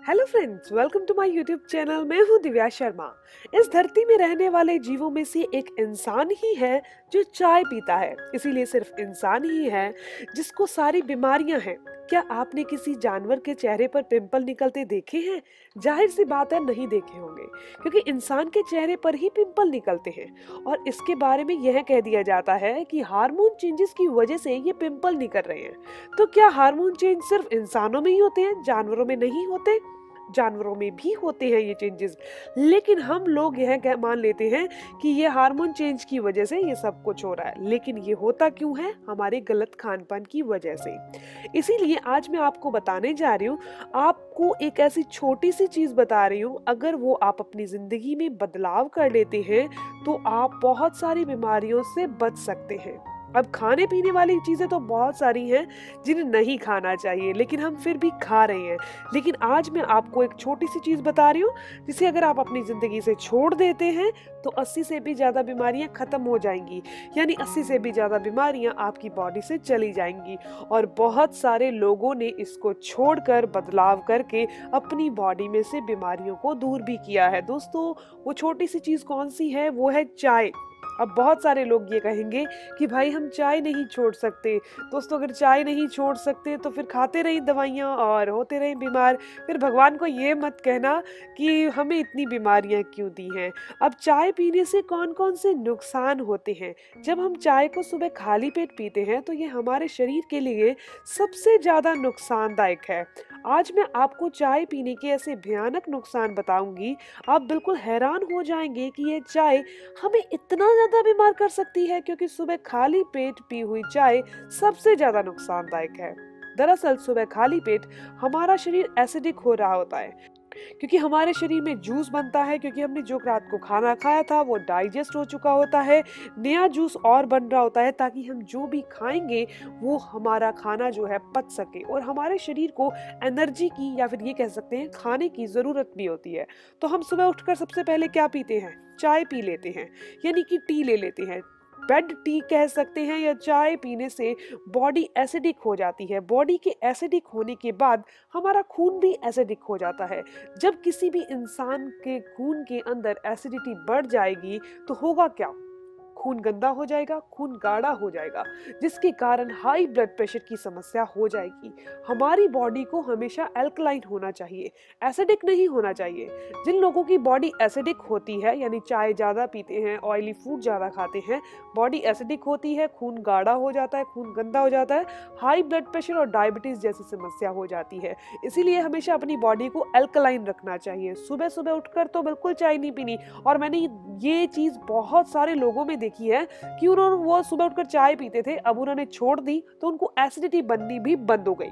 Hello friends, welcome to my YouTube channel. मैं हूँ दिव्या शर्मा। इस धरती में रहने वाले जीवों में से एक इंसान ही है जो चाय पीता है। इसीलिए सिर्फ इंसान ही है जिसको सारी बीमारियां हैं। क्या आपने किसी जानवर के चेहरे पर पिंपल निकलते देखे हैं? जाहिर सी बात है, नहीं देखे होंगे, क्योंकि इंसान के चेहरे पर ही पिंपल निकलते हैं। और इसके बारे में यह कह दिया जाता है कि हार्मोन चेंजेस की वजह से ये पिंपल निकल रहे हैं। तो क्या हार्मोन चेंज सिर्फ इंसानों में ही होते हैं, जानवरों में नहीं होते? जानवरों में भी होते हैं ये चेंजेस, लेकिन हम लोग यह मान लेते हैं कि ये हार्मोन चेंज की वजह से ये सब कुछ हो रहा है। लेकिन ये होता क्यों है? हमारे गलत खान पान की वजह से। इसीलिए आज मैं आपको बताने जा रही हूँ, आपको एक ऐसी छोटी सी चीज बता रही हूँ, अगर वो आप अपनी जिंदगी में बदलाव कर लेते हैं तो आप बहुत सारी बीमारियों से बच सकते हैं। अब खाने पीने वाली चीजें तो बहुत सारी हैं जिन्हें नहीं खाना चाहिए, लेकिन हम फिर भी खा रहे हैं। लेकिन आज मैं आपको एक छोटी सी चीज बता रही हूँ जिसे अगर आप अपनी जिंदगी से छोड़ देते हैं तो 80 से भी ज्यादा बीमारियां खत्म हो जाएंगी। यानी 80 से भी ज्यादा बीमारियां आपकी बॉडी से चली जाएंगी। और बहुत सारे लोगों ने इसको छोड़कर बदलाव करके अपनी बॉडी में से बीमारियों को दूर भी किया है। दोस्तों, वो छोटी सी चीज कौन सी है? वो है चाय। अब बहुत सारे लोग ये कहेंगे कि भाई हम चाय नहीं छोड़ सकते। दोस्तों, अगर चाय नहीं छोड़ सकते तो फिर खाते रहिए दवाइयाँ और होते रहिए बीमार। फिर भगवान को ये मत कहना कि हमें इतनी बीमारियां क्यों दी हैं। अब चाय पीने से कौन कौन से नुकसान होते हैं? जब हम चाय को सुबह खाली पेट पीते हैं तो ये हमारे शरीर के लिए सबसे ज्यादा नुकसानदायक है। आज मैं आपको चाय पीने के ऐसे भयानक नुकसान बताऊंगी, आप बिल्कुल हैरान हो जाएंगे कि ये चाय हमें इतना ज्यादा बीमार कर सकती है, क्योंकि सुबह खाली पेट पी हुई चाय सबसे ज्यादा नुकसानदायक है। दरअसल सुबह खाली पेट हमारा शरीर एसिडिक हो रहा होता है, क्योंकि हमारे शरीर में जूस बनता है, क्योंकि हमने जो रात को खाना खाया था वो डाइजेस्ट हो चुका होता है। नया जूस और बन रहा होता है ताकि हम जो भी खाएंगे वो हमारा खाना जो है पच सके, और हमारे शरीर को एनर्जी की या फिर ये कह सकते हैं खाने की जरूरत भी होती है। तो हम सुबह उठकर सबसे पहले क्या पीते हैं? चाय पी लेते हैं, यानी कि टी ले लेते हैं। बेड टी कह सकते हैं। या चाय पीने से बॉडी एसिडिक हो जाती है। बॉडी के एसिडिक होने के बाद हमारा खून भी एसिडिक हो जाता है। जब किसी भी इंसान के खून के अंदर एसिडिटी बढ़ जाएगी तो होगा क्या? खून गंदा हो जाएगा, खून गाढ़ा हो जाएगा, जिसके कारण हाई ब्लड प्रेशर की समस्या हो जाएगी। हमारी बॉडी को हमेशा अल्कलाइन होना चाहिए, एसिडिक नहीं होना चाहिए। जिन लोगों की बॉडी एसिडिक होती है, यानी चाय ज्यादा पीते हैं, ऑयली फूड ज्यादा खाते हैं, बॉडी एसिडिक होती है, खून गाढ़ा हो जाता है, खून गंदा हो जाता है, हाई ब्लड प्रेशर और डायबिटीज जैसी समस्या हो जाती है। इसीलिए हमेशा अपनी बॉडी को अल्कलाइन रखना चाहिए। सुबह सुबह उठकर तो बिल्कुल चाय नहीं पीनी। और मैंने ये चीज बहुत सारे लोगों में देखी है कि उन्होंने वो सुबह उठकर चाय पीते थे, अब उन्होंने छोड़ दी तो उनको एसिडिटी बननी भी बंद हो गई।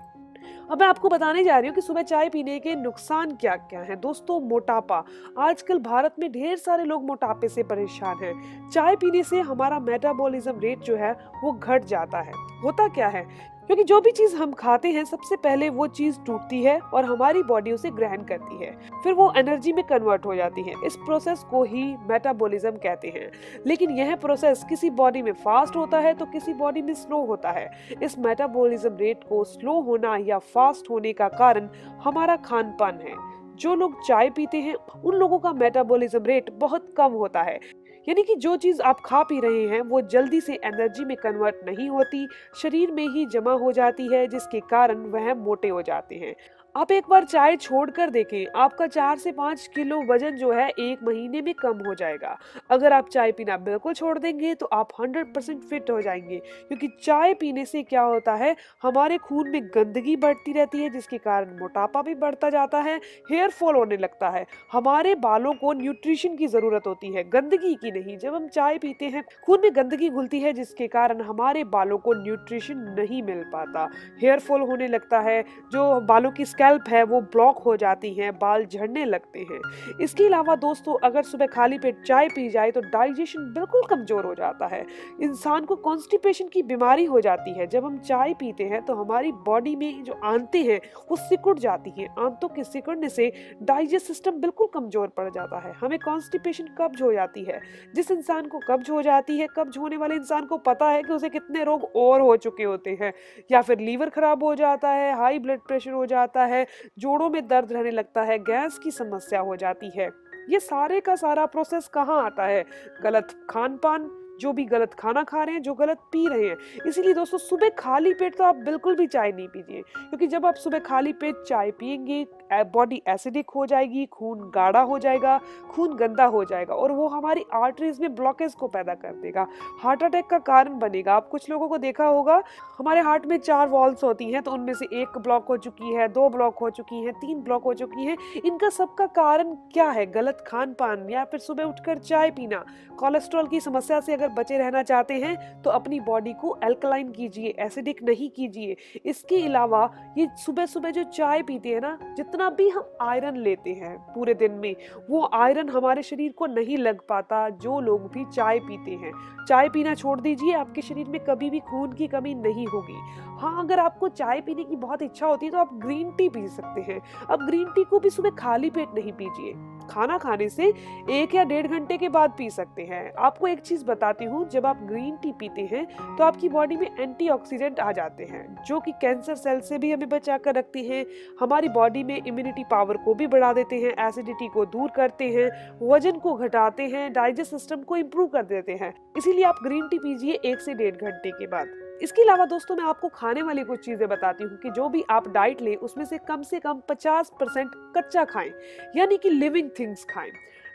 अब मैं आपको बताने जा रही हूँ कि सुबह चाय पीने के नुकसान क्या क्या हैं। दोस्तों, मोटापा। आजकल भारत में ढेर सारे लोग मोटापे से परेशान हैं। चाय पीने से हमारा मेटाबॉलिज्म रेट जो है वो घट जाता है। होता क्या है? क्योंकि जो भी चीज हम खाते हैं सबसे पहले वो चीज टूटती है और हमारी बॉडी उसे ग्रहण करती है, फिर वो एनर्जी में कन्वर्ट हो जाती है। इस प्रोसेस को ही मेटाबॉलिज्म कहते हैं। लेकिन यह प्रोसेस किसी बॉडी में फास्ट होता है तो किसी बॉडी में स्लो होता है। इस मेटाबॉलिज्म रेट को स्लो होना या फास्ट होने का कारण हमारा खान पान है। जो लोग चाय पीते हैं उन लोगों का मेटाबॉलिज्म रेट बहुत कम होता है, यानी कि जो चीज आप खा पी रहे हैं वो जल्दी से एनर्जी में कन्वर्ट नहीं होती, शरीर में ही जमा हो जाती है, जिसके कारण वह मोटे हो जाते हैं। आप एक बार चाय छोड़कर देखें, आपका 4 से 5 किलो वजन जो है 1 महीने में कम हो जाएगा। अगर आप चाय पीना बिल्कुल छोड़ देंगे तो आप 100% फिट हो जाएंगे, क्योंकि चाय पीने से क्या होता है, हमारे खून में गंदगी बढ़ती रहती है, जिसके कारण मोटापा भी बढ़ता जाता है, हेयर फॉल होने लगता है। हमारे बालों को न्यूट्रिशन की जरूरत होती है, गंदगी की नहीं। जब हम चाय पीते हैं खून में गंदगी घुलती है, जिसके कारण हमारे बालों को न्यूट्रिशन नहीं मिल पाता, हेयर फॉल होने लगता है, जो बालों की स्कैल्प है वो ब्लॉक हो जाती हैं, बाल झड़ने लगते हैं। इसके अलावा दोस्तों, अगर सुबह खाली पेट चाय पी जाए तो डाइजेशन बिल्कुल कमजोर हो जाता है। इंसान को कॉन्स्टिपेशन की बीमारी हो जाती है। जब हम चाय पीते हैं तो हमारी बॉडी में जो आंतें हैं वो सिकुड़ जाती हैं। आंतों के सिकुड़ने से डाइजेस्ट सिस्टम बिल्कुल कमजोर पड़ जाता है। हमें कॉन्स्टिपेशन कब्ज हो जाती है। जिस इंसान को कब्ज हो जाती है, कब्ज होने वाले इंसान को पता है कि उसे कितने रोग और हो चुके होते हैं। या फिर लीवर खराब हो जाता है, हाई ब्लड प्रेशर हो जाता है, जोड़ों में दर्द रहने लगता है, गैस की समस्या हो जाती है। ये सारे का सारा प्रोसेस कहाँ आता है? गलत खान पान, जो भी गलत खाना खा रहे हैं, जो गलत पी रहे हैं। इसीलिए दोस्तों सुबह खाली पेट तो आप बिल्कुल भी चाय नहीं पीजिए, क्योंकि जब आप सुबह खाली पेट चाय पिएंगे बॉडी एसिडिक हो जाएगी, खून गाढ़ा हो जाएगा, खून गंदा हो जाएगा और वो हमारी आर्टरीज में ब्लॉकेज को पैदा कर देगा, हार्ट अटैक का कारण बनेगा। आप कुछ लोगों को देखा होगा, हमारे हार्ट में 4 वॉल्व्स होती हैं, तो उनमें से 1 ब्लॉक हो चुकी है, 2 ब्लॉक हो चुकी हैं, 3 ब्लॉक हो चुकी हैं। इनका सबका कारण क्या है? गलत खान पान या फिर सुबह उठकर चाय पीना। कोलेस्ट्रॉल की समस्या से अगर बचे रहना चाहते हैं तो अपनी बॉडी को अल्कलाइन कीजिए, एसिडिक नहीं कीजिए। इसके अलावा ये सुबह सुबह जो चाय पीते हैं ना, जितना भी हम आयरन लेते हैं पूरे दिन में, वो आयरन हमारे शरीर को नहीं लग पाता जो लोग भी चाय पीते हैं। चाय पीना छोड़ दीजिए, आपके शरीर में कभी भी खून की कमी नहीं होगी। हाँ, अगर आपको चाय पीने की बहुत इच्छा होती है तो आप ग्रीन टी पी सकते हैं। अब ग्रीन टी को भी सुबह खाली पेट नहीं पीजिए, खाना खाने से 1 या 1.5 घंटे के बाद पी सकते हैं। आपको एक चीज बताती हूँ, जब आप ग्रीन टी पीते हैं तो आपकी बॉडी में एंटीऑक्सीडेंट आ जाते हैं, जो कि कैंसर सेल से भी हमें बचा कर रखते हैं, हमारी बॉडी में इम्यूनिटी पावर को भी बढ़ा देते हैं, एसिडिटी को दूर करते हैं, वजन को घटाते हैं, डाइजेस्ट सिस्टम को इम्प्रूव कर देते हैं। इसीलिए आप ग्रीन टी पीजिए 1 से 1.5 घंटे के बाद। इसके अलावा दोस्तों मैं आपको खाने वाली कुछ चीजें बताती हूँ कि जो भी आप डाइट लें उसमें से कम 50% कच्चा खाएं, यानी कि लिविंग थिंग्स खाएं।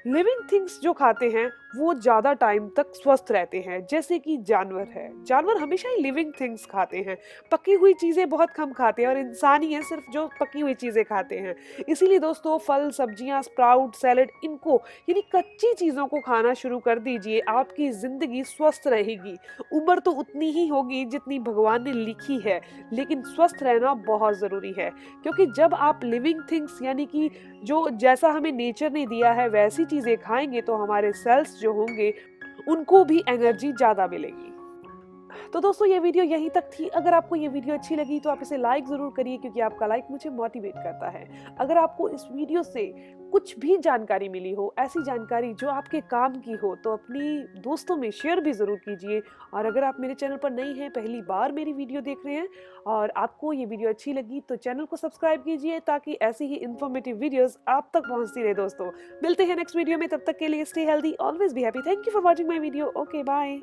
लिविंग थिंग्स जो खाते हैं वो ज्यादा टाइम तक स्वस्थ रहते हैं, जैसे कि जानवर है, जानवर हमेशा ही लिविंग थिंग्स खाते हैं, पकी हुई चीजें बहुत कम खाते हैं और इंसान ही है सिर्फ जो पकी हुई चीजें खाते हैं। इसीलिए दोस्तों फल, सब्जियां, स्प्राउट, सैलेड, इनको यानी कच्ची चीजों को खाना शुरू कर दीजिए। आपकी जिंदगी स्वस्थ रहेगी। उम्र तो उतनी ही होगी जितनी भगवान ने लिखी है, लेकिन स्वस्थ रहना बहुत जरूरी है, क्योंकि जब आप लिविंग थिंग्स यानी कि जो जैसा हमें नेचर ने दिया है वैसी चीजें खाएंगे तो हमारे सेल्स जो होंगे उनको भी एनर्जी ज्यादा मिलेगी। तो दोस्तों ये वीडियो यहीं तक थी। अगर आपको ये वीडियो अच्छी लगी तो आप इसे लाइक जरूर करिए, क्योंकि आपका लाइक मुझे मोटिवेट करता है। अगर आपको इस वीडियो से कुछ भी जानकारी मिली हो, ऐसी जानकारी जो आपके काम की हो, तो अपनी दोस्तों में शेयर भी जरूर कीजिए। और अगर आप मेरे चैनल पर नए हैं, पहली बार मेरी वीडियो देख रहे हैं और आपको ये वीडियो अच्छी लगी, तो चैनल को सब्सक्राइब कीजिए ताकि ऐसी ही इन्फॉर्मेटिव वीडियोस आप तक पहुंचती रहे। दोस्तों मिलते हैं नेक्स्ट वीडियो में, तब तक के लिए stay healthy, always be happy. Thank you for watching my video. Okay, bye.